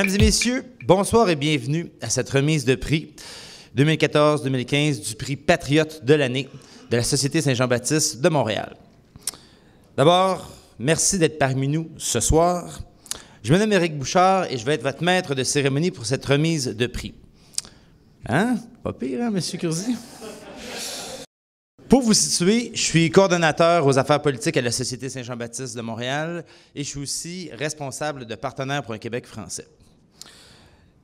Mesdames et messieurs, bonsoir et bienvenue à cette remise de prix 2014-2015 du prix Patriote de l'année de la Société Saint-Jean-Baptiste de Montréal. D'abord, merci d'être parmi nous ce soir. Je me nomme Éric Bouchard et je vais être votre maître de cérémonie pour cette remise de prix. Hein? Pas pire, hein, M. Curzi? Pour vous situer, je suis coordonnateur aux affaires politiques à la Société Saint-Jean-Baptiste de Montréal et je suis aussi responsable de Partenaires pour un Québec français.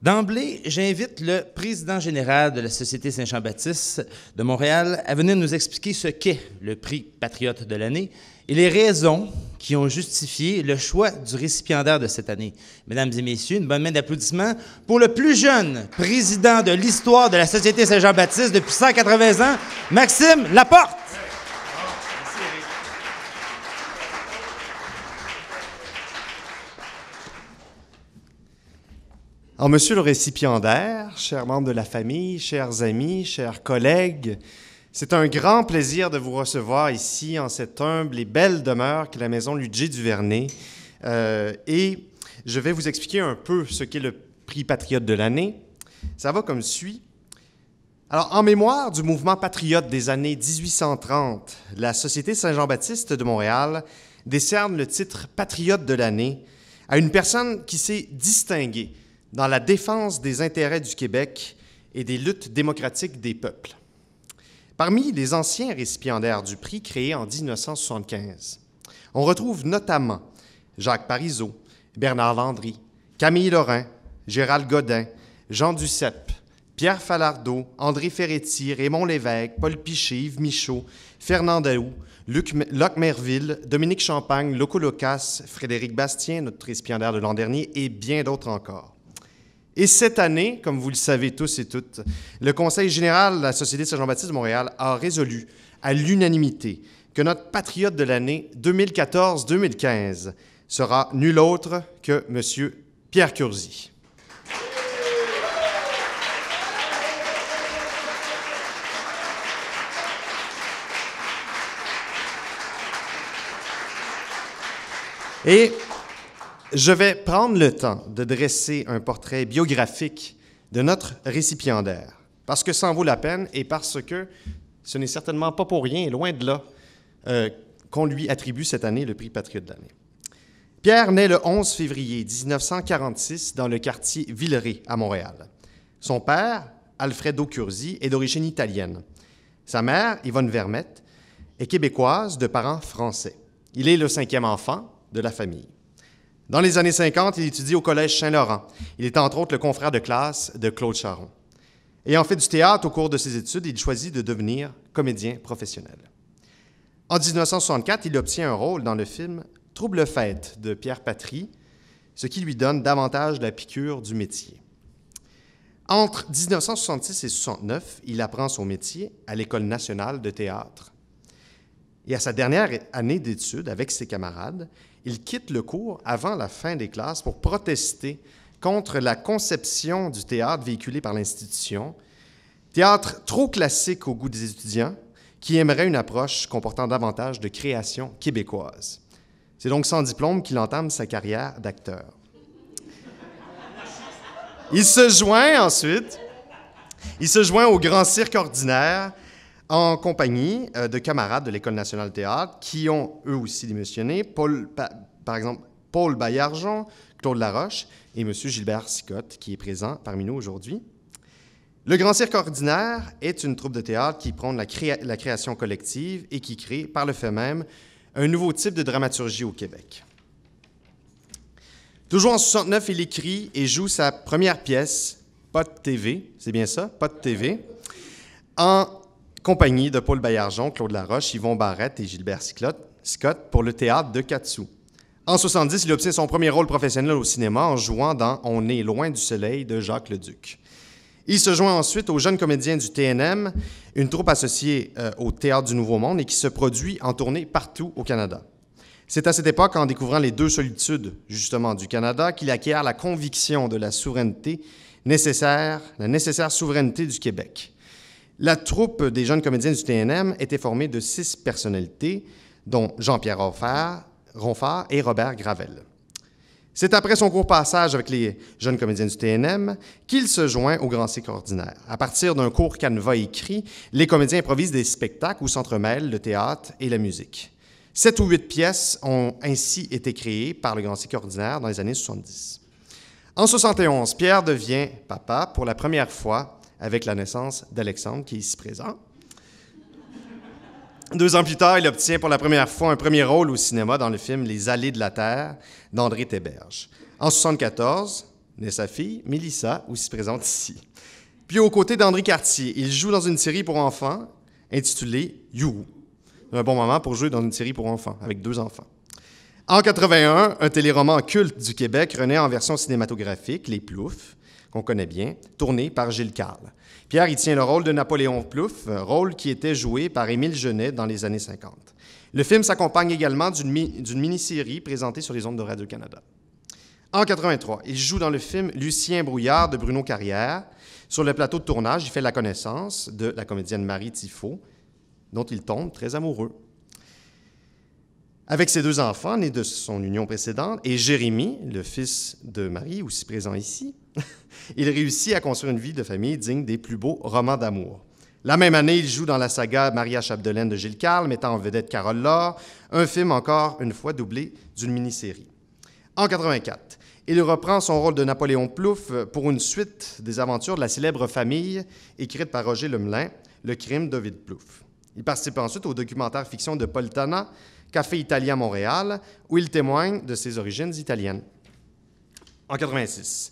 D'emblée, j'invite le président général de la Société Saint-Jean-Baptiste de Montréal à venir nous expliquer ce qu'est le prix Patriote de l'année et les raisons qui ont justifié le choix du récipiendaire de cette année. Mesdames et messieurs, une bonne main d'applaudissements pour le plus jeune président de l'histoire de la Société Saint-Jean-Baptiste depuis 180 ans, Maxime Laporte. Alors, monsieur le récipiendaire, chers membres de la famille, chers amis, chers collègues, c'est un grand plaisir de vous recevoir ici en cette humble et belle demeure qu'est la maison Ludger-Duvernay. Et je vais vous expliquer un peu ce qu'est le prix Patriote de l'année. Ça va comme suit. Alors, en mémoire du mouvement patriote des années 1830, la Société Saint-Jean-Baptiste de Montréal décerne le titre Patriote de l'année à une personne qui s'est distinguée dans la défense des intérêts du Québec et des luttes démocratiques des peuples. Parmi les anciens récipiendaires du prix créé en 1975, on retrouve notamment Jacques Parizeau, Bernard Landry, Camille Lorrain, Gérald Godin, Jean Duceppe, Pierre Falardeau, André Ferretti, Raymond Lévesque, Paul Piché, Yves Michaud, Fernand Daou, Locke Merville, Dominique Champagne, Loco Locas, Frédéric Bastien, notre récipiendaire de l'an dernier, et bien d'autres encore. Et cette année, comme vous le savez tous et toutes, le Conseil général de la Société Saint-Jean-Baptiste de Montréal a résolu à l'unanimité que notre patriote de l'année 2014-2015 sera nul autre que M. Pierre Curzi. Et je vais prendre le temps de dresser un portrait biographique de notre récipiendaire, parce que ça en vaut la peine et parce que ce n'est certainement pas pour rien, loin de là, qu'on lui attribue cette année le prix Patriote de l'année. Pierre naît le 11 février 1946 dans le quartier Villeray à Montréal. Son père, Alfredo Curzi, est d'origine italienne. Sa mère, Yvonne Vermette, est québécoise de parents français. Il est le 5e enfant de la famille. Dans les années 50, il étudie au Collège Saint-Laurent. Il est entre autres le confrère de classe de Claude Charron. Ayant fait du théâtre au cours de ses études, il choisit de devenir comédien professionnel. En 1964, il obtient un rôle dans le film « Trouble fête » de Pierre Patry, ce qui lui donne davantage la piqûre du métier. Entre 1966 et 1969, il apprend son métier à l'École nationale de théâtre. Et à sa dernière année d'études avec ses camarades, il quitte le cours avant la fin des classes pour protester contre la conception du théâtre véhiculée par l'institution, théâtre trop classique au goût des étudiants qui aimeraient une approche comportant davantage de création québécoise. C'est donc sans diplôme qu'il entame sa carrière d'acteur. Il se joint au Grand Cirque Ordinaire en compagnie de camarades de l'École nationale de théâtre qui ont eux aussi démissionné, par exemple Paul Baillargeon, Claude Laroche et M. Gilbert Sicotte, qui est présent parmi nous aujourd'hui. Le Grand Cirque Ordinaire est une troupe de théâtre qui prône la création collective et qui crée, par le fait même, un nouveau type de dramaturgie au Québec. Toujours en 1969, il écrit et joue sa première pièce, Pas de TV, c'est bien ça, Pas de TV, en compagnie de Paul Baillargeon, Claude Laroche, Yvon Barrette et Gilbert Sicotte pour le théâtre de Katsou. En 1970, il obtient son premier rôle professionnel au cinéma en jouant dans « On est loin du soleil » de Jacques Leduc. Il se joint ensuite aux jeunes comédiens du TNM, une troupe associée au Théâtre du Nouveau Monde et qui se produit en tournée partout au Canada. C'est à cette époque, en découvrant les deux solitudes, justement, du Canada, qu'il acquiert la conviction de la souveraineté nécessaire, la nécessaire souveraineté du Québec. La troupe des jeunes comédiens du TNM était formée de 6 personnalités, dont Jean-Pierre Ronfard et Robert Gravel. C'est après son court passage avec les jeunes comédiens du TNM qu'il se joint au Grand Cycle ordinaire. À partir d'un court canevas écrit, les comédiens improvisent des spectacles où s'entremêlent le théâtre et la musique. 7 ou 8 pièces ont ainsi été créées par le Grand Cycle ordinaire dans les années 70. En 71, Pierre devient papa pour la première fois avec la naissance d'Alexandre, qui est ici présent. 2 ans plus tard, il obtient pour la première fois un premier rôle au cinéma dans le film Les Allées de la Terre d'André Théberge. En 1974, naît sa fille, Mélissa, aussi présente ici. Puis aux côtés d'André Cartier, il joue dans une série pour enfants intitulée You. Un bon moment pour jouer dans une série pour enfants, avec 2 enfants. En 81, un téléroman culte du Québec renaît en version cinématographique, Les Ploufs, qu'on connaît bien, tourné par Gilles Carle. Pierre y tient le rôle de Napoléon Plouffe, rôle qui était joué par Émile Genet dans les années 50. Le film s'accompagne également d'une mini-série présentée sur les ondes de Radio-Canada. En 83, il joue dans le film Lucien Brouillard de Bruno Carrière. Sur le plateau de tournage, il fait la connaissance de la comédienne Marie Tifo, dont il tombe très amoureux. Avec ses 2 enfants, nés de son union précédente, et Jérémy, le fils de Marie, aussi présent ici, il réussit à construire une vie de famille digne des plus beaux romans d'amour. La même année, il joue dans la saga Maria Chapdelaine de Gilles Carle, mettant en vedette Carole Laure, un film encore une fois doublé d'une mini-série. En 84, il reprend son rôle de Napoléon Plouffe pour une suite des aventures de la célèbre famille écrite par Roger Lemelin, Le crime d'Ovid Plouffe. Il participe ensuite au documentaire fiction de Paul Tana, Café Italien Montréal, où il témoigne de ses origines italiennes. En 86,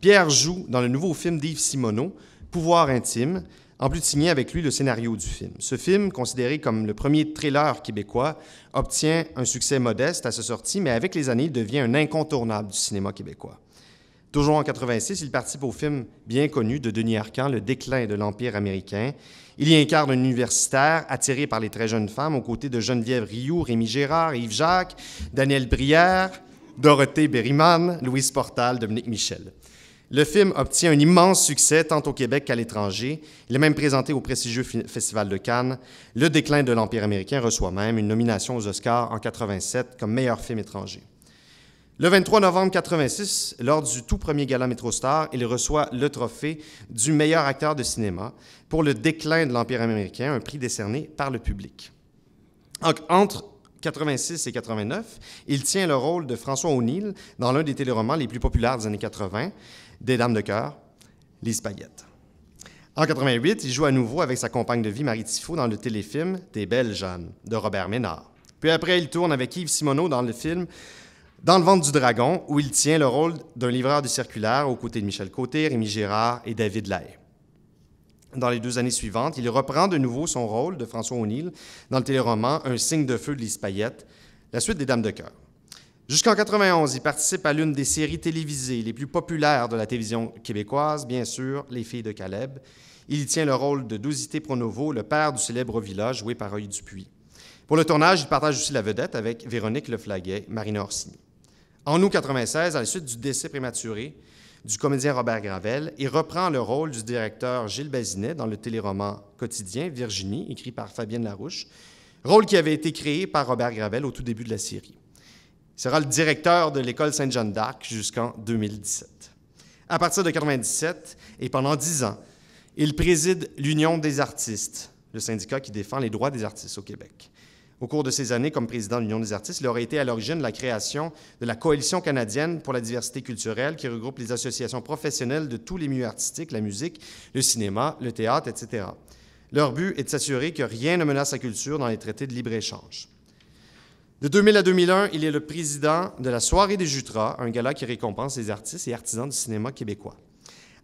Pierre joue dans le nouveau film d'Yves Simoneau, Pouvoir intime, en plus de signer avec lui le scénario du film. Ce film, considéré comme le premier thriller québécois, obtient un succès modeste à sa sortie, mais avec les années, il devient un incontournable du cinéma québécois. Toujours en 86, il participe au film bien connu de Denis Arcand, Le déclin de l'Empire américain. Il y incarne un universitaire attiré par les très jeunes femmes aux côtés de Geneviève Rioux, Rémi Gérard, Yves Jacques, Daniel Brière, Dorothée Berryman, Louise Portal, Dominique Michel. Le film obtient un immense succès tant au Québec qu'à l'étranger. Il est même présenté au prestigieux Festival de Cannes. Le déclin de l'Empire américain reçoit même une nomination aux Oscars en 87 comme meilleur film étranger. Le 23 novembre 1986, lors du tout premier gala MétroStar, il reçoit le trophée du meilleur acteur de cinéma pour Le déclin de l'Empire américain, un prix décerné par le public. Entre 86 et 89, il tient le rôle de François O'Neill dans l'un des téléromans les plus populaires des années 80, des Dames de cœur, Les Paillettes. En 88, il joue à nouveau avec sa compagne de vie Marie Tifo dans le téléfilm T'es belle, Jeanne, de Robert Ménard. Puis après, il tourne avec Yves Simoneau dans le film Dans le ventre du dragon, où il tient le rôle d'un livreur du circulaire aux côtés de Michel Côté, Rémi Gérard et David Lahaye. Dans les 2 années suivantes, il reprend de nouveau son rôle de François O'Neill dans le téléroman Un signe de feu de Lise Payette, la suite des Dames de cœur. Jusqu'en 91, il participe à l'une des séries télévisées les plus populaires de la télévision québécoise, bien sûr, Les Filles de Caleb. Il y tient le rôle de Dosité Pronovo, le père du célèbre village, joué par Roy Dupuis. Pour le tournage, il partage aussi la vedette avec Véronique Leflaguet, Marina Orsini. En août 1996, à la suite du décès prématuré du comédien Robert Gravel, il reprend le rôle du directeur Gilles Bazinet dans le téléroman quotidien Virginie, écrit par Fabienne Larouche, rôle qui avait été créé par Robert Gravel au tout début de la série. Il sera le directeur de l'École Sainte-Jeanne d'Arc jusqu'en 2017. À partir de 1997, et pendant 10 ans, il préside l'Union des artistes, le syndicat qui défend les droits des artistes au Québec. Au cours de ces années, comme président de l'Union des artistes, il aurait été à l'origine de la création de la Coalition canadienne pour la diversité culturelle qui regroupe les associations professionnelles de tous les milieux artistiques, la musique, le cinéma, le théâtre, etc. Leur but est de s'assurer que rien ne menace la culture dans les traités de libre-échange. De 2000 à 2001, il est le président de la Soirée des Jutras, un gala qui récompense les artistes et artisans du cinéma québécois.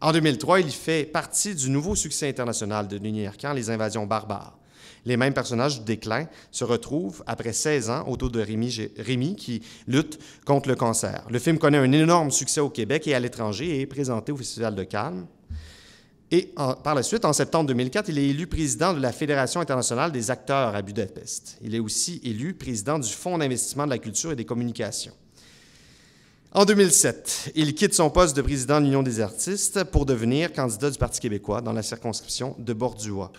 En 2003, il fait partie du nouveau succès international de Denis Arcand, Les Invasions barbares. Les mêmes personnages du déclin se retrouvent après 16 ans autour de Rémi qui lutte contre le cancer. Le film connaît un énorme succès au Québec et à l'étranger et est présenté au Festival de Cannes. Et par la suite, en septembre 2004, il est élu président de la Fédération internationale des acteurs à Budapest. Il est aussi élu président du Fonds d'investissement de la culture et des communications. En 2007, il quitte son poste de président de l'Union des artistes pour devenir candidat du Parti québécois dans la circonscription de Bordua.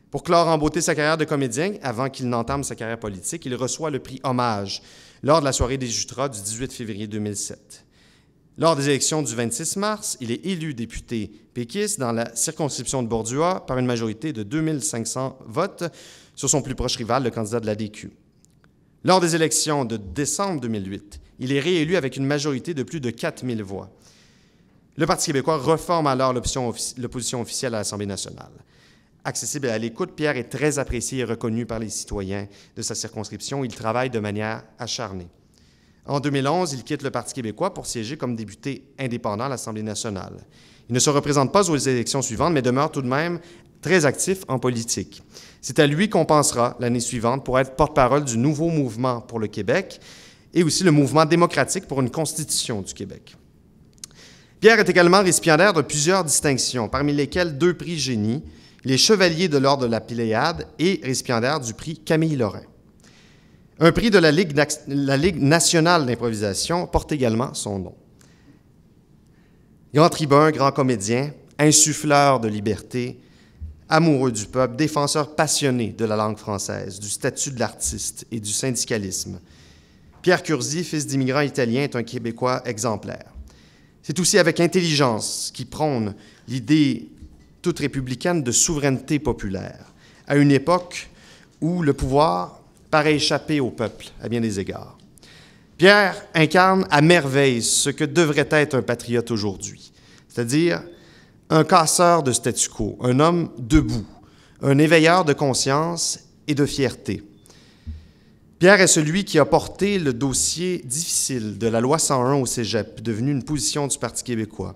Pour clore en beauté sa carrière de comédien, avant qu'il n'entame sa carrière politique, il reçoit le prix Hommage lors de la soirée des Jutras du 18 février 2007. Lors des élections du 26 mars, il est élu député péquiste dans la circonscription de Bordua par une majorité de 2500 votes sur son plus proche rival, le candidat de l'ADQ. Lors des élections de décembre 2008, il est réélu avec une majorité de plus de 4000 voix. Le Parti québécois reforme alors l'opposition officielle à l'Assemblée nationale. Accessible à l'écoute, Pierre est très apprécié et reconnu par les citoyens de sa circonscription. Il travaille de manière acharnée. En 2011, il quitte le Parti québécois pour siéger comme député indépendant à l'Assemblée nationale. Il ne se représente pas aux élections suivantes, mais demeure tout de même très actif en politique. C'est à lui qu'on pensera l'année suivante pour être porte-parole du nouveau mouvement pour le Québec et aussi le mouvement démocratique pour une constitution du Québec. Pierre est également récipiendaire de plusieurs distinctions, parmi lesquelles 2 prix Génie. Il est chevalier de l'Ordre de la Pléiade et récipiendaire du prix Camille Lorrain. Un prix de la Ligue nationale d'improvisation porte également son nom. Grand tribun, grand comédien, insuffleur de liberté, amoureux du peuple, défenseur passionné de la langue française, du statut de l'artiste et du syndicalisme. Pierre Curzi, fils d'immigrants italiens, est un Québécois exemplaire. C'est aussi avec intelligence qu'il prône l'idée toute républicaine de souveraineté populaire, à une époque où le pouvoir paraît échapper au peuple à bien des égards. Pierre incarne à merveille ce que devrait être un patriote aujourd'hui, c'est-à-dire un casseur de statu quo, un homme debout, un éveilleur de conscience et de fierté. Pierre est celui qui a porté le dossier difficile de la loi 101 au Cégep, devenu une position du Parti québécois.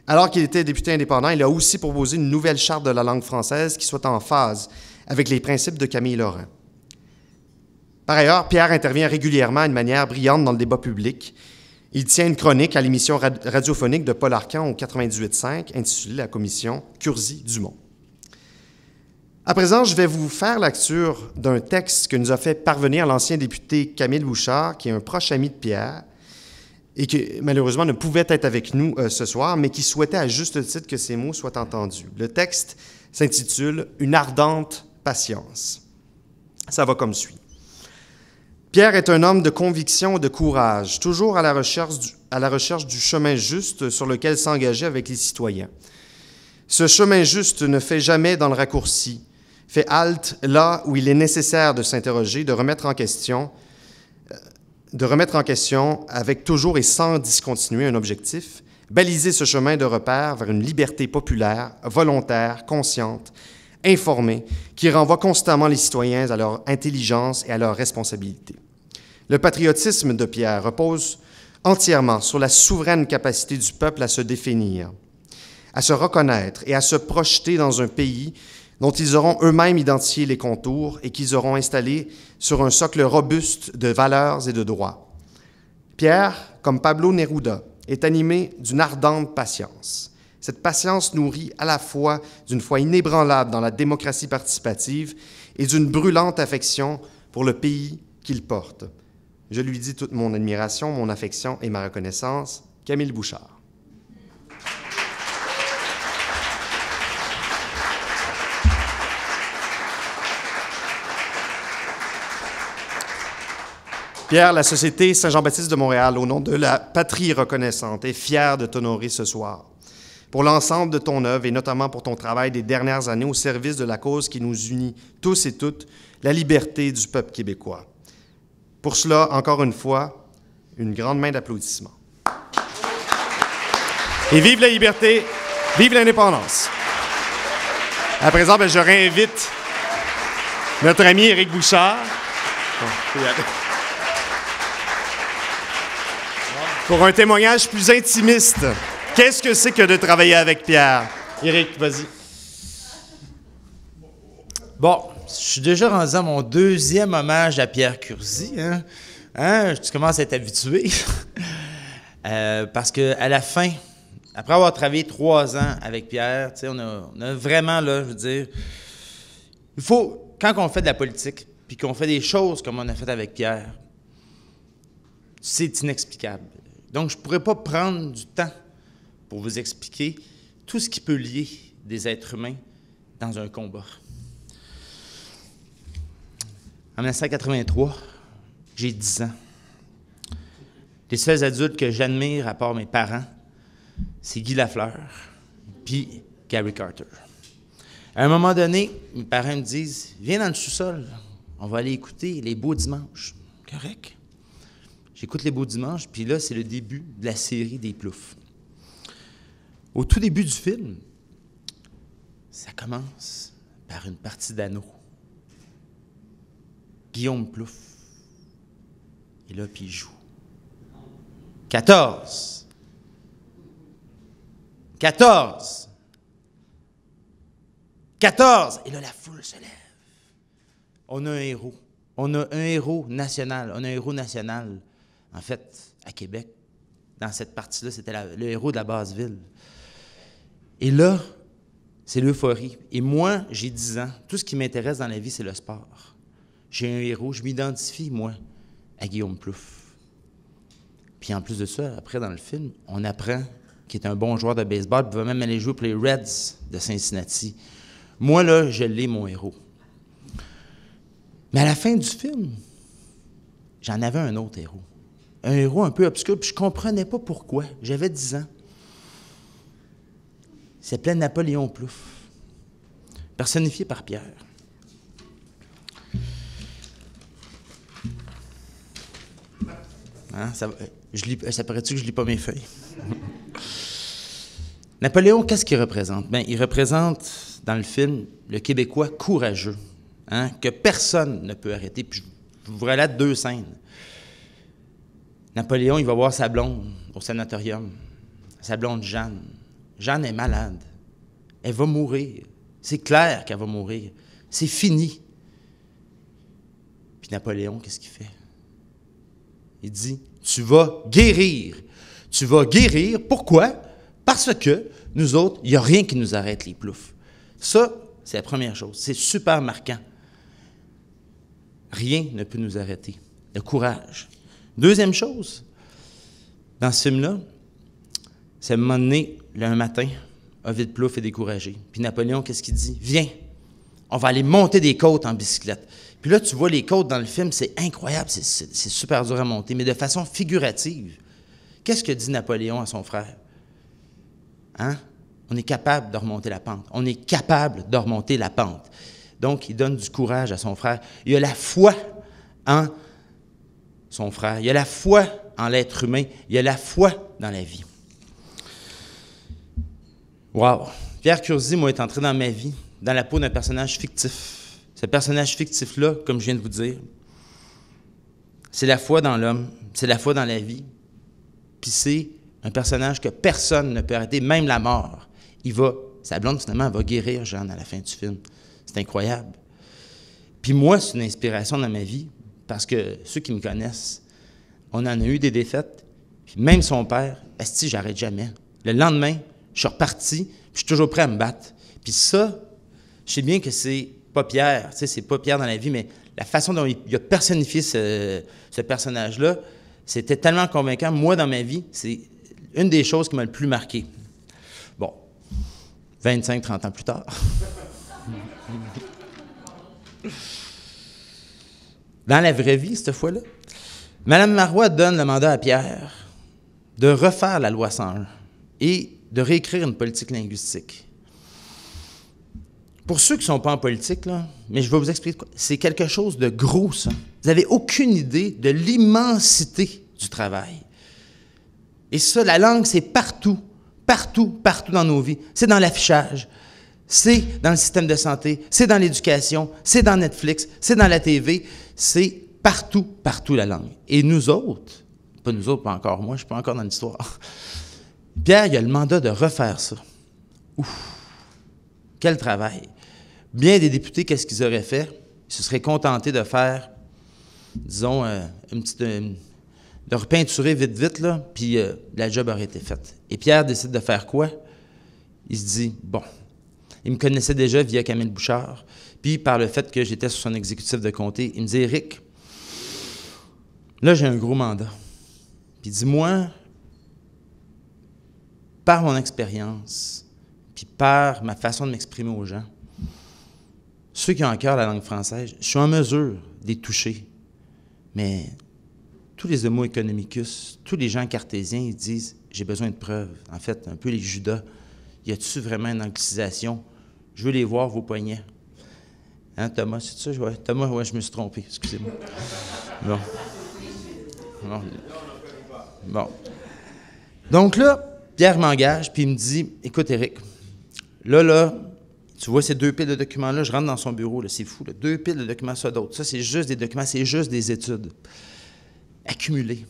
Alors qu'il était député indépendant, il a aussi proposé une nouvelle charte de la langue française qui soit en phase avec les principes de Camille Lorrain. Par ailleurs, Pierre intervient régulièrement d'une manière brillante dans le débat public. Il tient une chronique à l'émission radiophonique de Paul Arcan au 98.5, intitulée « La commission Curzi-Dumont ». À présent, je vais vous faire lecture d'un texte que nous a fait parvenir l'ancien député Camille Bouchard, qui est un proche ami de Pierre, et qui malheureusement ne pouvait être avec nous ce soir, mais qui souhaitait à juste titre que ces mots soient entendus. Le texte s'intitule « Une ardente patience ». Ça va comme suit. Pierre est un homme de conviction et de courage, toujours à la recherche du chemin juste sur lequel s'engager avec les citoyens. Ce chemin juste ne fait jamais dans le raccourci, fait halte là où il est nécessaire de s'interroger, de remettre en question avec toujours et sans discontinuer un objectif, baliser ce chemin de repère vers une liberté populaire, volontaire, consciente, informée, qui renvoie constamment les citoyens à leur intelligence et à leur responsabilité. Le patriotisme de Pierre repose entièrement sur la souveraine capacité du peuple à se définir, à se reconnaître et à se projeter dans un pays dont ils auront eux-mêmes identifié les contours et qu'ils auront installé sur un socle robuste de valeurs et de droits. Pierre, comme Pablo Neruda, est animé d'une ardente patience. Cette patience nourrit à la fois d'une foi inébranlable dans la démocratie participative et d'une brûlante affection pour le pays qu'il porte. Je lui dis toute mon admiration, mon affection et ma reconnaissance. Camille Bouchard. Pierre, la Société Saint-Jean-Baptiste de Montréal, au nom de la patrie reconnaissante, est fière de t'honorer ce soir. Pour l'ensemble de ton œuvre et notamment pour ton travail des dernières années au service de la cause qui nous unit tous et toutes, la liberté du peuple québécois. Pour cela, encore une fois, une grande main d'applaudissements. Et vive la liberté, vive l'indépendance. À présent, je réinvite notre ami Éric Bouchard. Pour un témoignage plus intimiste. Qu'est-ce que c'est que de travailler avec Pierre? Éric, vas-y. Bon, je suis déjà rendu à mon 2e hommage à Pierre Curzi. Tu commences à être habitué. Parce qu'à la fin, après avoir travaillé 3 ans avec Pierre, on a vraiment, là, je veux dire, il faut, quand on fait de la politique, puis qu'on fait des choses comme on a fait avec Pierre, c'est inexplicable. Donc, je ne pourrais pas prendre du temps pour vous expliquer tout ce qui peut lier des êtres humains dans un combat. En 1983, j'ai 10 ans. Les seuls adultes que j'admire, à part mes parents, c'est Guy Lafleur puis Gary Carter. À un moment donné, mes parents me disent « Viens dans le sous-sol, on va aller écouter Les Beaux Dimanches. » Correct. J'écoute Les Beaux Dimanches, puis là, c'est le début de la série des Ploufs. Au tout début du film, ça commence par une partie d'anneau. Guillaume Plouffe. Et là, puis il joue. 14. 14. 14. Et là, la foule se lève. On a un héros. On a un héros national. On a un héros national, en fait, à Québec. Dans cette partie-là, c'était le héros de la Basse-Ville. Et là, c'est l'euphorie. Et moi, j'ai 10 ans. Tout ce qui m'intéresse dans la vie, c'est le sport. J'ai un héros. Je m'identifie, moi, à Guillaume Plouffe. Puis en plus de ça, après, dans le film, on apprend qu'il est un bon joueur de baseball, puis il va même aller jouer pour les Reds de Cincinnati. Moi, là, je l'ai, mon héros. Mais à la fin du film, j'en avais un autre héros. Un héros un peu obscur, puis je ne comprenais pas pourquoi. J'avais 10 ans. Il s'appelait Napoléon Plouffe, personnifié par Pierre. Hein, ça paraît-tu que je ne lis pas mes feuilles? Napoléon, qu'est-ce qu'il représente? Bien, il représente, dans le film, le Québécois courageux, hein, que personne ne peut arrêter. Puis je vous relate 2 scènes. Napoléon, il va voir sa blonde au sanatorium, sa blonde Jeanne. Jeanne est malade. Elle va mourir. C'est clair qu'elle va mourir. C'est fini. Puis Napoléon, qu'est-ce qu'il fait? Il dit, tu vas guérir. Tu vas guérir. Pourquoi? Parce que nous autres, il n'y a rien qui nous arrête les Ploufs. Ça, c'est la première chose. C'est super marquant. Rien ne peut nous arrêter. Le courage. Deuxième chose, dans ce film-là, c'est à un moment donné, un matin, Ovid Plouffe est découragé. Puis Napoléon, qu'est-ce qu'il dit? Viens, on va aller monter des côtes en bicyclette. Puis là, tu vois les côtes dans le film, c'est incroyable, c'est super dur à monter, mais de façon figurative. Qu'est-ce que dit Napoléon à son frère? Hein? On est capable de remonter la pente. On est capable de remonter la pente. Donc, il donne du courage à son frère. Il a la foi en son frère. Il a la foi en l'être humain. Il a la foi dans la vie. Wow! Pierre Curzi, moi, est entré dans ma vie, dans la peau d'un personnage fictif. Ce personnage fictif-là, comme je viens de vous dire, c'est la foi dans l'homme, c'est la foi dans la vie, puis c'est un personnage que personne ne peut arrêter, même la mort. Sa blonde, finalement, elle va guérir Jeanne à la fin du film. C'est incroyable. Puis moi, c'est une inspiration dans ma vie, parce que ceux qui me connaissent, on en a eu des défaites, puis même son père, esti, j'arrête jamais. Le lendemain, je suis reparti, puis je suis toujours prêt à me battre. Puis ça, je sais bien que c'est pas Pierre, tu sais, c'est pas Pierre dans la vie, mais la façon dont il a personnifié ce personnage-là, c'était tellement convaincant. Moi, dans ma vie, c'est une des choses qui m'a le plus marqué. Bon, 25-30 ans plus tard. Dans la vraie vie, cette fois-là, Mme Marois donne le mandat à Pierre de refaire la loi 101 et de réécrire une politique linguistique. Pour ceux qui ne sont pas en politique, là, mais je vais vous expliquer quoi. C'est quelque chose de gros, ça. Vous n'avez aucune idée de l'immensité du travail. Et ça, la langue, c'est partout, partout, partout dans nos vies. C'est dans l'affichage, c'est dans le système de santé, c'est dans l'éducation, c'est dans Netflix, c'est dans la TV, c'est partout, partout la langue. Et nous autres, pas nous autres, pas encore moi, je ne suis pas encore dans l'histoire. Pierre, il a le mandat de refaire ça. Ouf! Quel travail! Bien des députés, qu'est-ce qu'ils auraient fait? Ils se seraient contentés de faire, disons, de repeinturer vite, vite, là, puis la job aurait été faite. Et Pierre décide de faire quoi? Il se dit, bon, il me connaissait déjà via Camille Bouchard, puis par le fait que j'étais sur son exécutif de comté, il me dit, Éric, là, j'ai un gros mandat. Puis dis-moi, par mon expérience, puis par ma façon de m'exprimer aux gens, ceux qui ont à cœur la langue française, je suis en mesure de les toucher. Mais tous les homo economicus, tous les gens cartésiens, ils disent « j'ai besoin de preuves ». En fait, un peu les Judas. Y a-t-il vraiment une anglicisation? Je veux les voir, vos poignets. Hein, Thomas, c'est ça? Ouais, Thomas, ouais, je me suis trompé, excusez-moi. Bon. Bon. Donc là, Pierre m'engage, puis il me dit « Écoute, Éric, là, tu vois ces 2 piles de documents-là, je rentre dans son bureau, là, c'est fou, là, 2 piles de documents, ça d'autres. Ça, c'est juste des documents, c'est juste des études accumulées.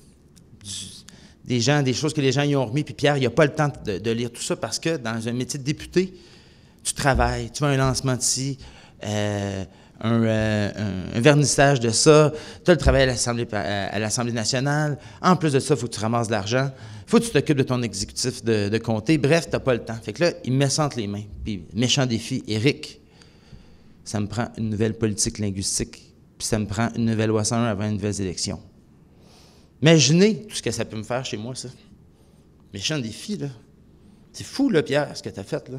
Des choses que les gens y ont remis, puis Pierre, il n'a pas le temps de lire tout ça parce que dans un métier de député, tu travailles, tu fais un lancement de ci, un vernissage de ça, tu as le travail à l'Assemblée nationale, en plus de ça, il faut que tu ramasses de l'argent, il faut que tu t'occupes de ton exécutif de comté, bref, tu n'as pas le temps. Fait que là, il me met ça entre les mains. Puis, méchant défi, Éric, ça me prend une nouvelle politique linguistique, puis ça me prend une nouvelle loi 101 avant une nouvelle élection. Imaginez tout ce que ça peut me faire chez moi, ça. Méchant défi, là. C'est fou, là, Pierre, ce que tu as fait, là.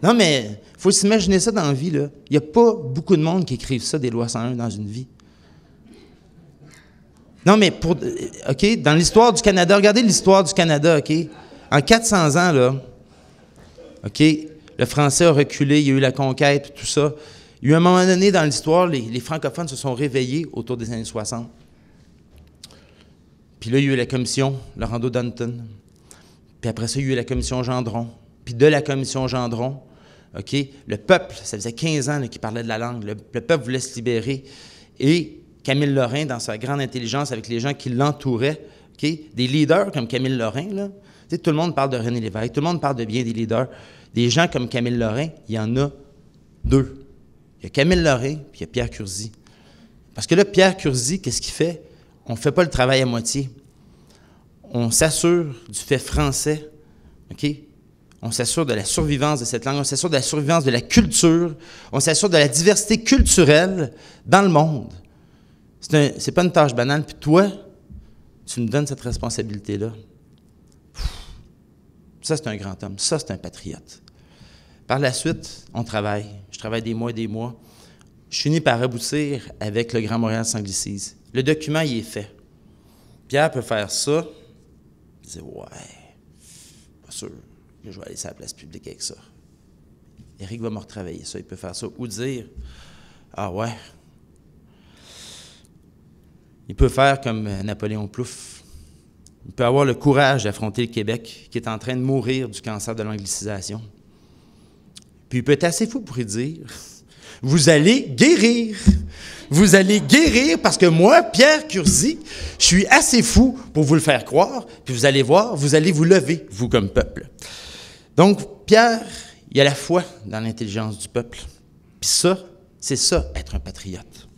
Non, mais il faut s'imaginer ça dans la vie, là. Il n'y a pas beaucoup de monde qui écrivent ça, des lois 101 dans une vie. Non, mais OK, dans l'histoire du Canada, regardez l'histoire du Canada, OK? En 400 ans, là, OK, le français a reculé, il y a eu la conquête, tout ça. Il y a eu un moment donné dans l'histoire, les francophones se sont réveillés autour des années 60. Puis là, il y a eu la commission Laurando-Danton. Puis après ça, il y a eu la commission Gendron. Puis de la commission Gendron, OK, le peuple, ça faisait 15 ans qu'il parlait de la langue. Le peuple voulait se libérer. Et Camille Lorrain, dans sa grande intelligence, avec les gens qui l'entouraient, OK, des leaders comme Camille Lorrain, là, tout le monde parle de René Lévesque, tout le monde parle de bien des leaders. Des gens comme Camille Lorrain, il y en a 2. Il y a Camille Lorrain, puis il y a Pierre Curzi. Parce que là, Pierre Curzi, qu'est-ce qu'il fait? On ne fait pas le travail à moitié. On s'assure du fait français, OK? On s'assure de la survivance de cette langue, on s'assure de la survivance de la culture, on s'assure de la diversité culturelle dans le monde. C'est pas une tâche banale. Puis toi, tu me donnes cette responsabilité-là. Ça, c'est un grand homme. Ça, c'est un patriote. Par la suite, on travaille. Je travaille des mois et des mois. Je finis par aboutir avec le Grand Montréal sans anglicise. Le document, il est fait. Pierre peut faire ça. Il dit, ouais, pas sûr. Je vais aller sur la place publique avec ça. Éric va me retravailler ça. Il peut faire ça. Ou dire, ah ouais. Il peut faire comme Napoléon Plouffe. Il peut avoir le courage d'affronter le Québec, qui est en train de mourir du cancer de l'anglicisation. Puis il peut être assez fou pour y dire, vous allez guérir. Vous allez guérir parce que moi, Pierre Curzi, je suis assez fou pour vous le faire croire, puis vous allez voir, vous allez vous lever, vous comme peuple. Donc, Pierre, il y a la foi dans l'intelligence du peuple. Puis ça, c'est ça, être un patriote.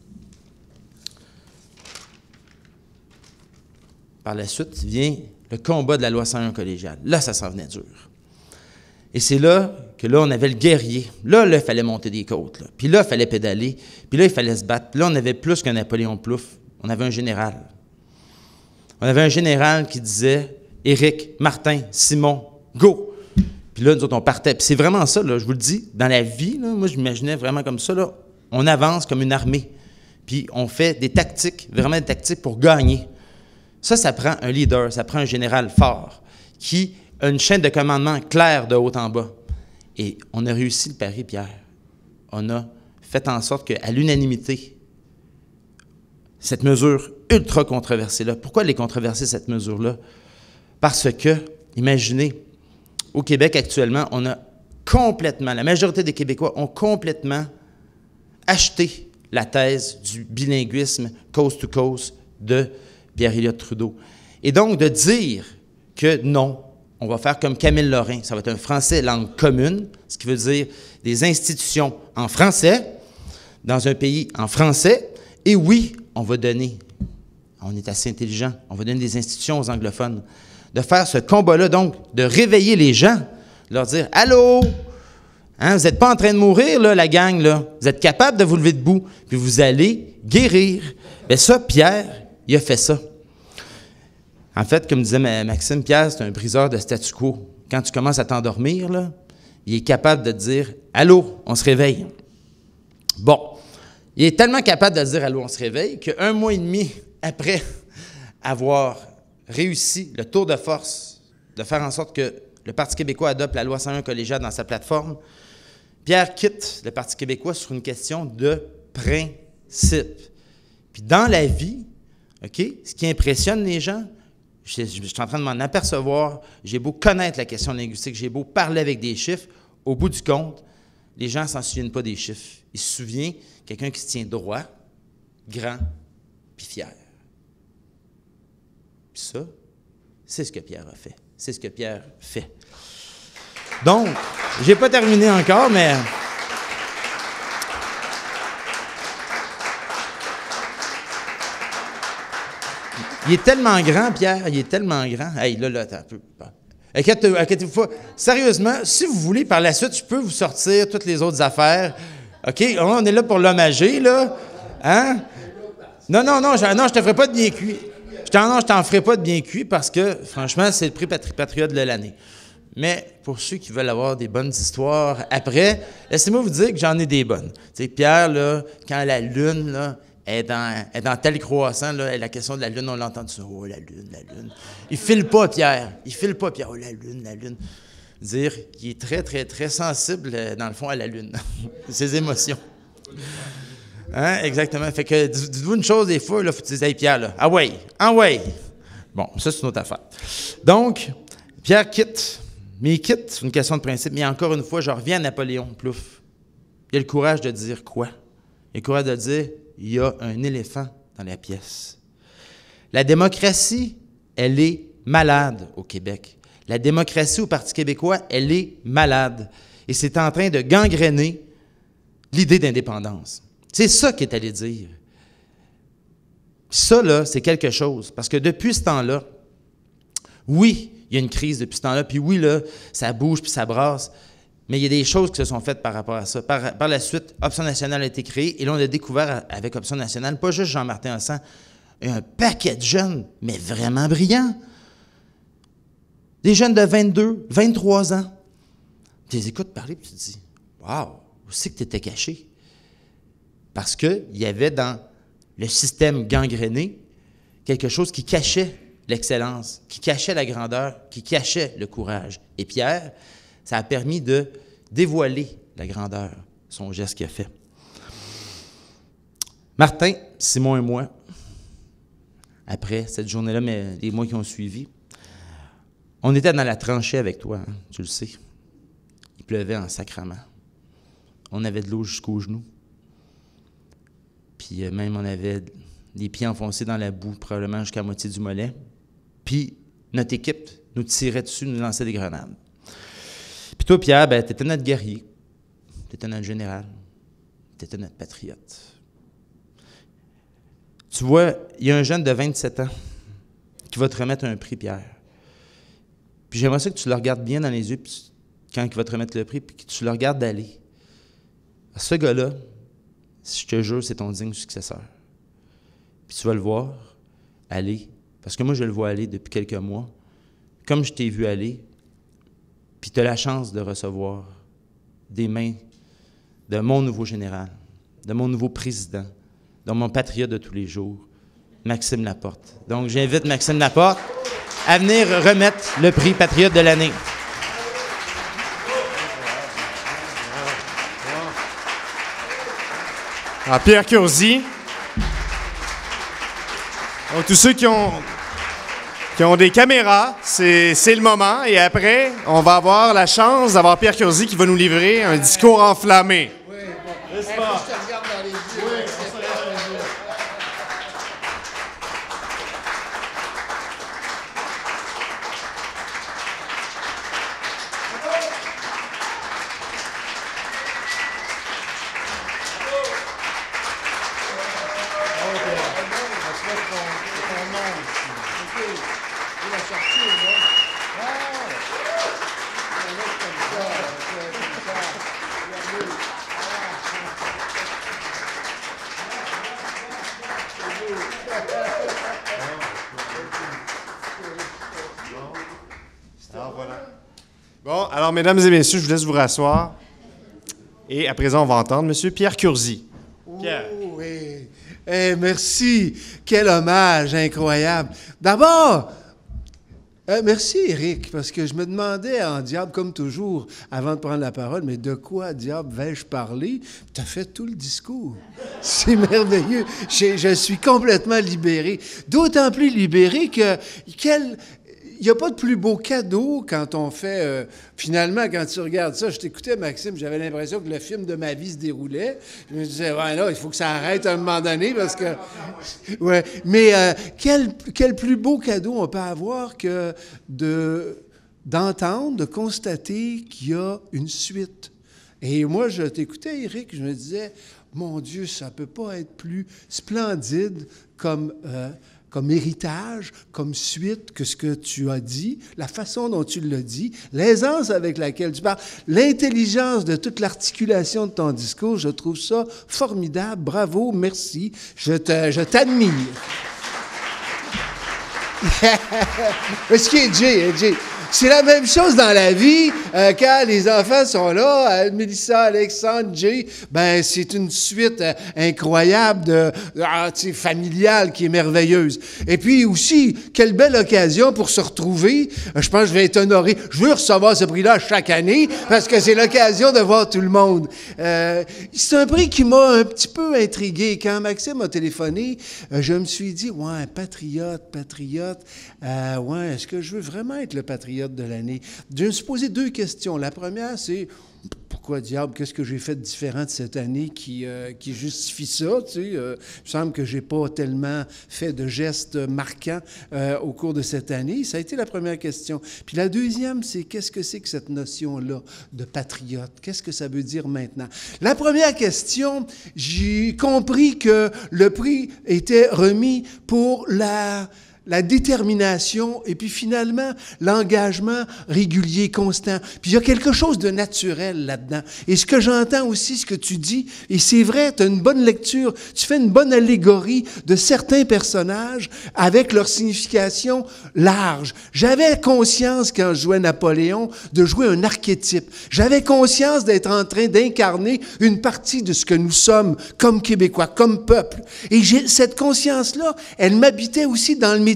Par la suite, vient le combat de la loi 101 collégiale. Là, ça s'en venait dur. Et c'est là que là, on avait le guerrier. Là, il fallait monter des côtes. Là. Puis là, il fallait pédaler. Puis là, il fallait se battre. Puis là, on avait plus qu'un Napoléon Plouffe. On avait un général. On avait un général qui disait « Éric, Martin, Simon, go! » Puis là, nous autres, on partait. Puis c'est vraiment ça, là, je vous le dis. Dans la vie, là, moi, je m'imaginais vraiment comme ça. Là, on avance comme une armée. Puis on fait des tactiques, vraiment des tactiques pour gagner. Ça prend un leader, ça prend un général fort qui a une chaîne de commandement claire de haut en bas. Et on a réussi le pari, Pierre. On a fait en sorte qu'à l'unanimité, cette mesure ultra controversée-là, pourquoi elle est controversée, cette mesure-là? Parce que, imaginez, au Québec actuellement, on a complètement, la majorité des Québécois ont complètement acheté la thèse du bilinguisme coast to coast de Pierre Elliott Trudeau. Et donc, de dire que non, on va faire comme Camille Lorrain, ça va être un français langue commune, ce qui veut dire des institutions en français, dans un pays en français, et oui, on va donner, on est assez intelligent, on va donner des institutions aux anglophones, de faire ce combat-là, donc, de réveiller les gens, leur dire « Allô, hein, vous n'êtes pas en train de mourir, là, la gang, là. Vous êtes capable de vous lever debout, puis vous allez guérir. » Bien ça, Pierre, il a fait ça. En fait, comme disait Maxime, Pierre, c'est un briseur de statu quo. Quand tu commences à t'endormir, là, il est capable de te dire « Allô, on se réveille. » Bon, il est tellement capable de te dire « Allô, on se réveille » qu'un mois et demi après avoir réussi le tour de force de faire en sorte que le Parti québécois adopte la loi 101 collégiale dans sa plateforme, Pierre quitte le Parti québécois sur une question de principe. Puis dans la vie, OK, ce qui impressionne les gens, je suis en train de m'en apercevoir, j'ai beau connaître la question linguistique, j'ai beau parler avec des chiffres, au bout du compte, les gens ne s'en souviennent pas des chiffres. Ils se souviennent quelqu'un qui se tient droit, grand, puis fier. Puis ça, c'est ce que Pierre a fait. C'est ce que Pierre fait. Donc, je n'ai pas terminé encore, mais... Il est tellement grand, Pierre, il est tellement grand. Hey, là, attends un peu. Inquiétez-vous pas. Sérieusement, si vous voulez, par la suite, je peux vous sortir toutes les autres affaires. OK? On est là pour l'hommager, là. Hein? Non, je te ferai pas de bien cuit. Je t'en ferai pas de bien cuit parce que, franchement, c'est le prix Patriote de l'année. Mais pour ceux qui veulent avoir des bonnes histoires après, laissez-moi vous dire que j'en ai des bonnes. Tu sais, Pierre, là, quand la Lune, là, est dans tel croissant, là, la question de la Lune, on l'a entendu. Oh, la Lune, la Lune. Il file pas, Pierre. Oh, la Lune, la Lune. Dire qu'il est très, très, très sensible, dans le fond, à la Lune. Ses émotions. Hein? Exactement. Fait que, dites-vous une chose des fois, là, faut que tu dises, hey, Pierre, là, ah ouais. Bon, ça, c'est une autre affaire. Donc, Pierre quitte. Mais il quitte, c'est une question de principe. Mais encore une fois, je reviens à Napoléon Plouffe. Il a le courage de dire quoi? Il a le courage de dire, il y a un éléphant dans la pièce. La démocratie, elle est malade au Québec. La démocratie au Parti québécois, elle est malade. Et c'est en train de gangréner l'idée d'indépendance. C'est ça qu'il est allé dire. Ça, là, c'est quelque chose. Parce que depuis ce temps-là, oui, il y a une crise depuis ce temps-là, puis oui, là, ça bouge puis ça brasse, mais il y a des choses qui se sont faites par rapport à ça. Par la suite, Option nationale a été créée, et là, on a découvert avec Option nationale, pas juste Jean-Martin Hossan, un paquet de jeunes, mais vraiment brillants. Des jeunes de 22, 23 ans. Tu les écoutes parler, puis tu te dis, « Wow, où c'est que tu étais caché? » Parce qu'il y avait dans le système gangréné quelque chose qui cachait l'excellence, qui cachait la grandeur, qui cachait le courage. Et Pierre, ça a permis de dévoiler la grandeur, son geste qu'il a fait. Martin, Simon et moi, après cette journée-là, mais les mois qui ont suivi, on était dans la tranchée avec toi, hein, tu le sais. Il pleuvait en sacrament. On avait de l'eau jusqu'aux genoux. Puis même, on avait les pieds enfoncés dans la boue, probablement jusqu'à la moitié du mollet. Puis notre équipe nous tirait dessus, nous lançait des grenades. Puis toi, Pierre, ben, tu étais notre guerrier. Tu étais notre général. Tu étais notre patriote. Tu vois, il y a un jeune de 27 ans qui va te remettre un prix, Pierre. Puis j'aimerais ça que tu le regardes bien dans les yeux quand il va te remettre le prix, puis que tu le regardes d'aller. Ce gars-là, je te jure, c'est ton digne successeur. Puis tu vas le voir aller, parce que moi, je le vois aller depuis quelques mois, comme je t'ai vu aller, puis tu as la chance de recevoir des mains de mon nouveau général, de mon nouveau président, de mon patriote de tous les jours, Maxime Laporte. Donc, j'invite Maxime Laporte à venir remettre le prix Patriote de l'année. Alors, Pierre Curzi. Donc, tous ceux qui ont des caméras, c'est le moment. Et après, on va avoir la chance d'avoir Pierre Curzi qui va nous livrer un discours enflammé. Oui, bon. N'est-ce pas? Je te regarde dans les yeux. Oui, Bon, alors, mesdames et messieurs, je vous laisse vous rasseoir. Et à présent, on va entendre M. Pierre Curzi. Pierre. Oh, oui. Merci. Quel hommage incroyable. D'abord, merci, Éric, parce que je me demandais en diable, comme toujours, avant de prendre la parole, mais de quoi, diable, vais-je parler? Tu as fait tout le discours. C'est merveilleux. Je suis complètement libéré. D'autant plus libéré que il n'y a pas de plus beau cadeau quand on fait... finalement, quand tu regardes ça, je t'écoutais, Maxime, j'avais l'impression que le film de ma vie se déroulait. Je me disais, ouais, là, il faut que ça arrête à un moment donné parce que... Ouais. Mais quel plus beau cadeau on peut avoir que d'entendre, de constater qu'il y a une suite. Et moi, je t'écoutais, Éric, je me disais, mon Dieu, ça ne peut pas être plus splendide comme héritage, comme suite que ce que tu as dit, la façon dont tu l'as dit, l'aisance avec laquelle tu parles, l'intelligence de toute l'articulation de ton discours, je trouve ça formidable. Bravo, merci. Je t'admire. Ce qui est Jay. C'est la même chose dans la vie. Quand les enfants sont là, Mélissa, Alexandre, Jay, ben c'est une suite incroyable familiale qui est merveilleuse. Et puis aussi, quelle belle occasion pour se retrouver. Je pense que je vais être honoré. Je veux recevoir ce prix-là chaque année parce que c'est l'occasion de voir tout le monde. C'est un prix qui m'a un petit peu intrigué. Quand Maxime m'a téléphoné, je me suis dit, ouais, patriote, ouais, est-ce que je veux vraiment être le patriote de l'année? Je me suis posé deux questions. La première, c'est pourquoi diable, qu'est-ce que j'ai fait de différent de cette année qui justifie ça? Tu sais? Il me semble que je n'ai pas tellement fait de gestes marquants au cours de cette année. Ça a été la première question. Puis la deuxième, c'est qu'est-ce que c'est que cette notion-là de patriote? Qu'est-ce que ça veut dire maintenant? La première question, j'ai compris que le prix était remis pour la détermination et puis finalement l'engagement régulier, constant. Puis il y a quelque chose de naturel là-dedans. Et ce que j'entends aussi, ce que tu dis, et c'est vrai, tu as une bonne lecture, tu fais une bonne allégorie de certains personnages avec leur signification large. J'avais conscience, quand je jouais Napoléon, de jouer un archétype. J'avais conscience d'être en train d'incarner une partie de ce que nous sommes comme Québécois, comme peuple. Et cette conscience-là, elle m'habitait aussi dans le métier,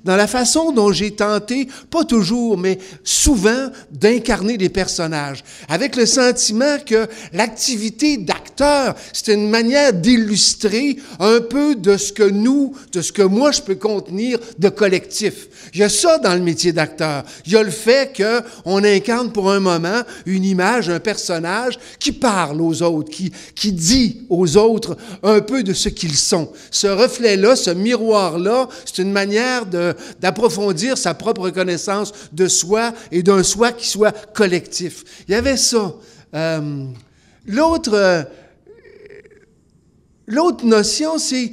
dans la façon dont j'ai tenté, pas toujours, mais souvent, d'incarner des personnages, avec le sentiment que l'activité d'acteur, c'est une manière d'illustrer un peu de ce que moi je peux contenir de collectif. Il y a ça dans le métier d'acteur. Il y a le fait qu'on incarne pour un moment une image, un personnage qui parle aux autres, qui dit aux autres un peu de ce qu'ils sont. Ce reflet-là, ce miroir-là, c'est une manière d'approfondir sa propre connaissance de soi et d'un soi qui soit collectif. Il y avait ça. L'autre notion, c'est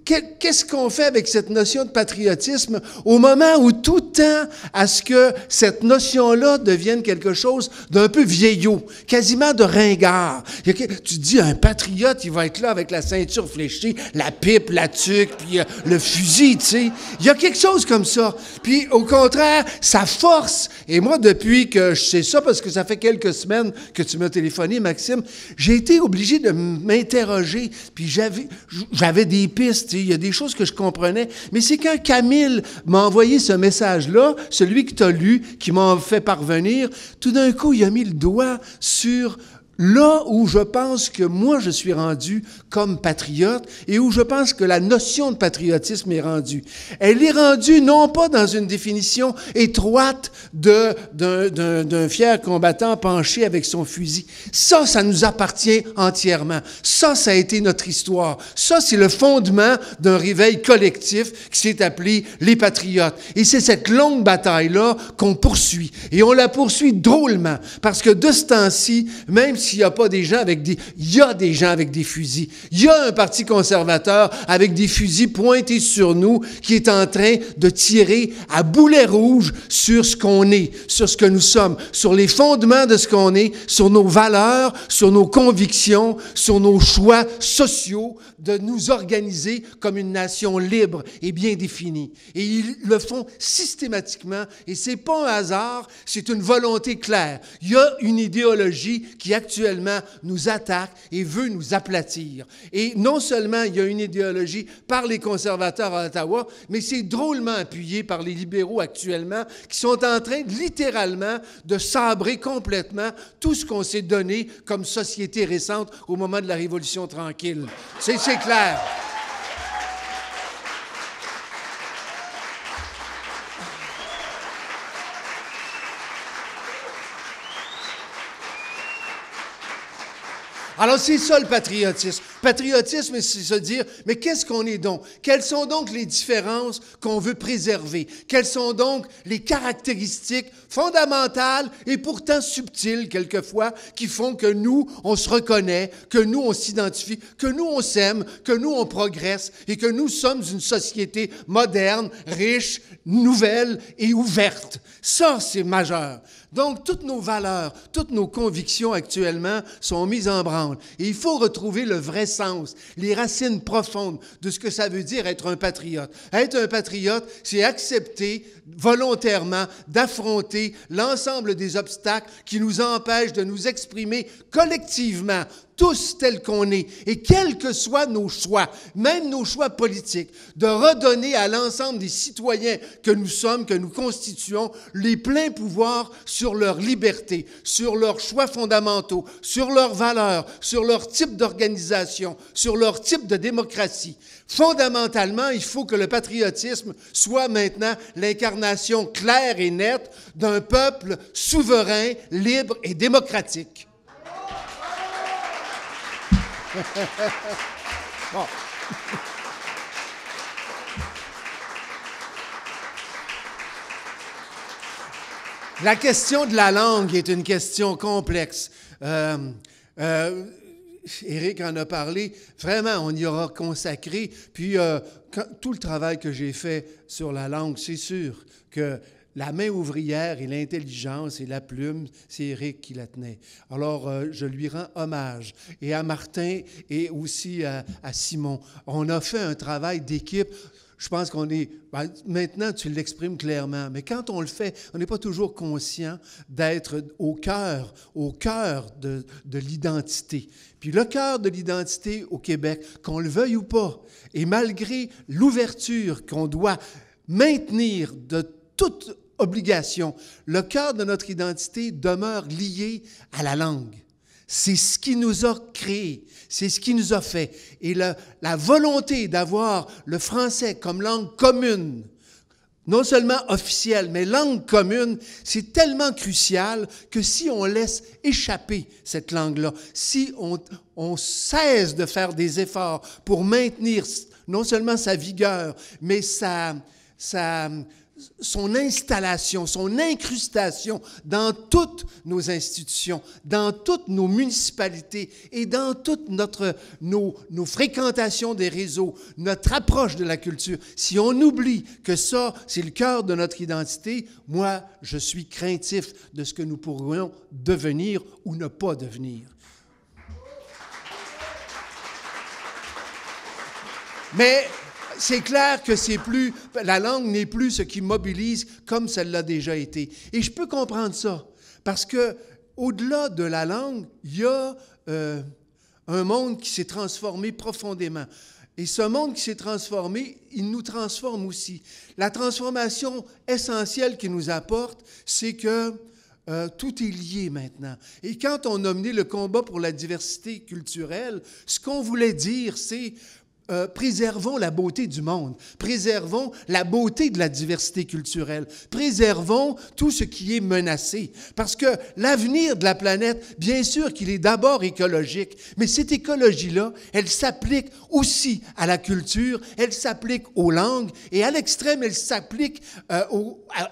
qu'est-ce qu'on fait avec cette notion de patriotisme au moment où tout tend à ce que cette notion-là devienne quelque chose d'un peu vieillot, quasiment de ringard. Tu dis, un patriote, il va être là avec la ceinture fléchée, la pipe, la tuque, puis le fusil, tu sais. Il y a quelque chose comme ça. Puis, au contraire, ça force. Et moi, depuis que je sais ça, parce que ça fait quelques semaines que tu m'as téléphoné, Maxime, j'ai été obligé de m'interroger. Puis, j'avais des pistes. Il y a des choses que je comprenais. Mais c'est quand Camille m'a envoyé ce message-là, celui que tu as lu, qui m'a fait parvenir, tout d'un coup, il a mis le doigt sur là où je pense que moi, je suis rendu comme patriote et où je pense que la notion de patriotisme est rendue. Elle est rendue non pas dans une définition étroite d'un fier combattant penché avec son fusil. Ça nous appartient entièrement. Ça a été notre histoire. Ça, c'est le fondement d'un réveil collectif qui s'est appelé les Patriotes. Et c'est cette longue bataille-là qu'on poursuit. Et on la poursuit drôlement parce que de ce temps-ci, même s'il n'y a pas des gens avec il y a des gens avec des fusils. Il y a un parti conservateur avec des fusils pointés sur nous qui est en train de tirer à boulet rouge sur ce qu'on est, sur ce que nous sommes, sur les fondements de ce qu'on est, sur nos valeurs, sur nos convictions, sur nos choix sociaux, de nous organiser comme une nation libre et bien définie. Et ils le font systématiquement et c'est pas un hasard, c'est une volonté claire. Il y a une idéologie qui actuellement actuellement nous attaque et veut nous aplatir. Et non seulement il y a une idéologie par les conservateurs à Ottawa, mais c'est drôlement appuyé par les libéraux actuellement qui sont en train littéralement de sabrer complètement tout ce qu'on s'est donné comme société récente au moment de la Révolution tranquille. C'est clair. Alors, c'est ça le patriotisme. Patriotisme, c'est se dire, mais qu'est-ce qu'on est donc? Quelles sont donc les différences qu'on veut préserver? Quelles sont donc les caractéristiques fondamentales et pourtant subtiles, quelquefois, qui font que nous, on se reconnaît, que nous, on s'identifie, que nous, on s'aime, que nous, on progresse et que nous sommes une société moderne, riche, nouvelle et ouverte. Ça, c'est majeur. Donc, toutes nos valeurs, toutes nos convictions actuellement sont mises en branle. Et il faut retrouver le vrai sens, les racines profondes de ce que ça veut dire être un patriote. Être un patriote, c'est accepter volontairement d'affronter l'ensemble des obstacles qui nous empêchent de nous exprimer collectivement, tous tels qu'on est, et quels que soient nos choix, même nos choix politiques, de redonner à l'ensemble des citoyens que nous sommes, que nous constituons, les pleins pouvoirs sur leur liberté, sur leurs choix fondamentaux, sur leurs valeurs, sur leur type d'organisation, sur leur type de démocratie. Fondamentalement, il faut que le patriotisme soit maintenant l'incarnation claire et nette d'un peuple souverain, libre et démocratique. Bon. La question de la langue est une question complexe. Éric en a parlé. Vraiment, on y aura consacré. Puis, tout le travail que j'ai fait sur la langue, c'est sûr que la main ouvrière et l'intelligence et la plume, c'est Éric qui la tenait. Alors, je lui rends hommage. Et à Martin et aussi à Simon. On a fait un travail d'équipe. Je pense qu'on est... maintenant, tu l'exprimes clairement, mais quand on le fait, on n'est pas toujours conscient d'être au cœur de l'identité. Puis le cœur de l'identité au Québec, qu'on le veuille ou pas, et malgré l'ouverture qu'on doit maintenir de toute obligation, le cœur de notre identité demeure lié à la langue. C'est ce qui nous a créés, c'est ce qui nous a fait. Et la volonté d'avoir le français comme langue commune, non seulement officielle, mais langue commune, c'est tellement crucial que si on laisse échapper cette langue-là, si on cesse de faire des efforts pour maintenir non seulement sa vigueur, mais son installation, son incrustation dans toutes nos institutions, dans toutes nos municipalités et dans toutes nos fréquentations des réseaux, notre approche de la culture. Si on oublie que ça, c'est le cœur de notre identité, moi, je suis craintif de ce que nous pourrions devenir ou ne pas devenir. Mais c'est clair que la langue n'est plus ce qui mobilise comme ça l'a déjà été. Et je peux comprendre ça, parce que au-delà de la langue, il y a un monde qui s'est transformé profondément. Et ce monde qui s'est transformé, il nous transforme aussi. La transformation essentielle qu'il nous apporte, c'est que tout est lié maintenant. Et quand on a mené le combat pour la diversité culturelle, ce qu'on voulait dire, c'est préservons la beauté du monde, préservons la beauté de la diversité culturelle, préservons tout ce qui est menacé. Parce que l'avenir de la planète, bien sûr qu'il est d'abord écologique, mais cette écologie-là, elle s'applique aussi à la culture, elle s'applique aux langues, et à l'extrême, elle s'applique à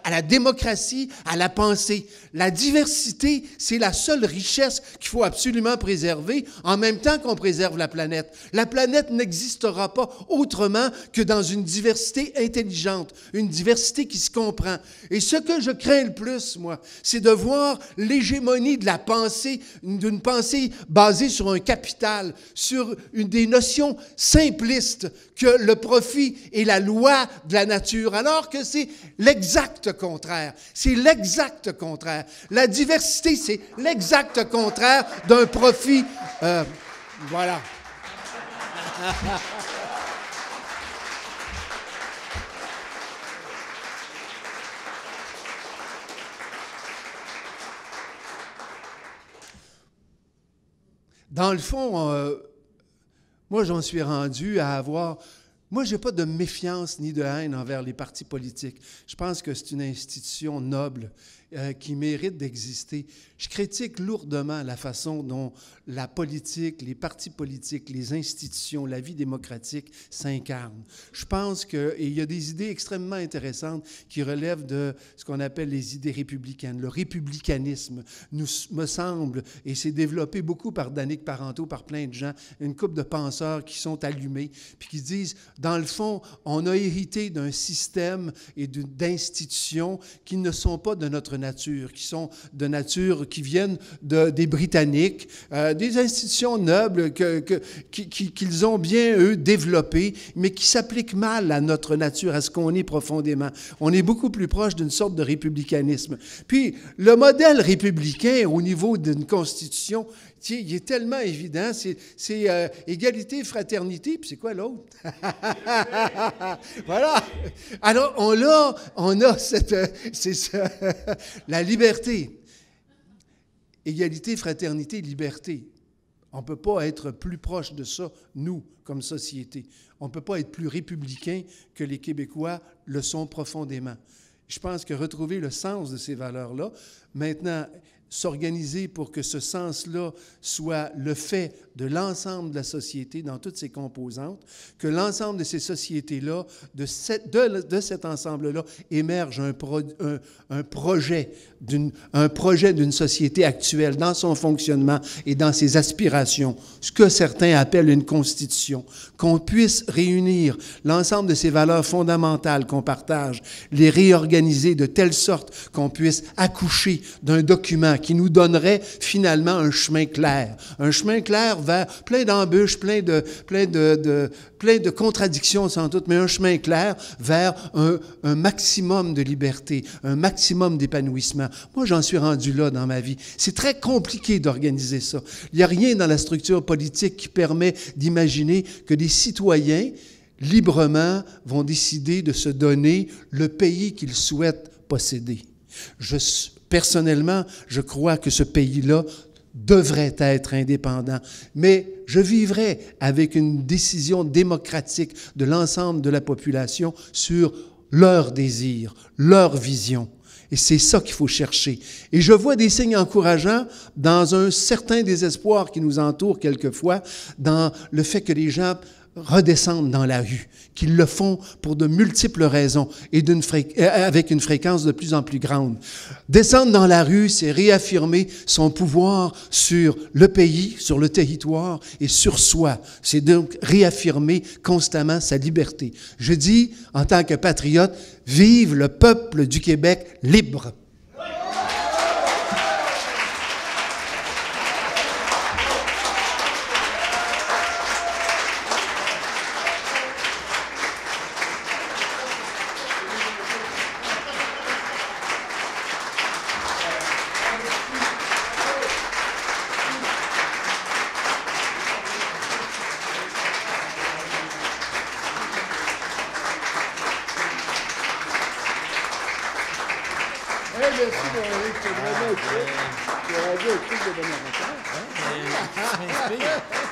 la démocratie, à la pensée. La diversité, c'est la seule richesse qu'il faut absolument préserver, en même temps qu'on préserve la planète. La planète n'existera n'existera pas autrement que dans une diversité intelligente, une diversité qui se comprend. Et ce que je crains le plus, moi, c'est de voir l'hégémonie de la pensée, d'une pensée basée sur un capital, sur des notions simplistes que le profit est la loi de la nature, alors que c'est l'exact contraire. C'est l'exact contraire. La diversité, c'est l'exact contraire d'un profit. Voilà. Dans le fond, moi, j'en suis rendu à avoir... Moi, je n'ai pas de méfiance ni de haine envers les partis politiques. Je pense que c'est une institution noble qui mérite d'exister. Je critique lourdement la façon dont la politique, les partis politiques, les institutions, la vie démocratique s'incarnent. Je pense qu'il y a des idées extrêmement intéressantes qui relèvent de ce qu'on appelle les idées républicaines. Le républicanisme me semble, et c'est développé beaucoup par Danick Parenteau, par plein de gens, une couple de penseurs qui sont allumés, puis qui disent, dans le fond, on a hérité d'un système et d'institutions qui ne sont pas de notre nature, qui sont de nature, qui viennent des Britanniques, des institutions nobles qu'ils ont bien, eux, développées, mais qui s'appliquent mal à notre nature, à ce qu'on est profondément. On est beaucoup plus proche d'une sorte de républicanisme. Puis, le modèle républicain au niveau d'une constitution, il est tellement évident, c'est égalité, fraternité, puis c'est quoi l'autre? Voilà. Alors, on a c'est ça, la liberté. Égalité, fraternité, liberté. On ne peut pas être plus proche de ça, nous, comme société. On ne peut pas être plus républicain que les Québécois le sont profondément. Je pense que retrouver le sens de ces valeurs-là, maintenant, s'organiser pour que ce sens-là soit le fait de l'ensemble de la société dans toutes ses composantes, que l'ensemble de ces sociétés-là, de cet ensemble-là, émerge un projet d'une société actuelle dans son fonctionnement et dans ses aspirations, ce que certains appellent une constitution, qu'on puisse réunir l'ensemble de ces valeurs fondamentales qu'on partage, les réorganiser de telle sorte qu'on puisse accoucher d'un document qui nous donnerait finalement un chemin clair vers plein d'embûches, plein de contradictions sans doute, mais un chemin clair vers un maximum de liberté, un maximum d'épanouissement. Moi, j'en suis rendu là dans ma vie. C'est très compliqué d'organiser ça. Il n'y a rien dans la structure politique qui permet d'imaginer que des citoyens librement vont décider de se donner le pays qu'ils souhaitent posséder. Personnellement, je crois que ce pays-là devrait être indépendant, mais je vivrais avec une décision démocratique de l'ensemble de la population sur leurs désirs, leur vision. Et c'est ça qu'il faut chercher. Et je vois des signes encourageants dans un certain désespoir qui nous entoure quelquefois, dans le fait que les gens redescendent dans la rue, qu'ils le font pour de multiples raisons et avec une fréquence de plus en plus grande. Descendre dans la rue, c'est réaffirmer son pouvoir sur le pays, sur le territoire et sur soi. C'est donc réaffirmer constamment sa liberté. Je dis, en tant que patriote, vive le peuple du Québec libre! Ça m'inspire.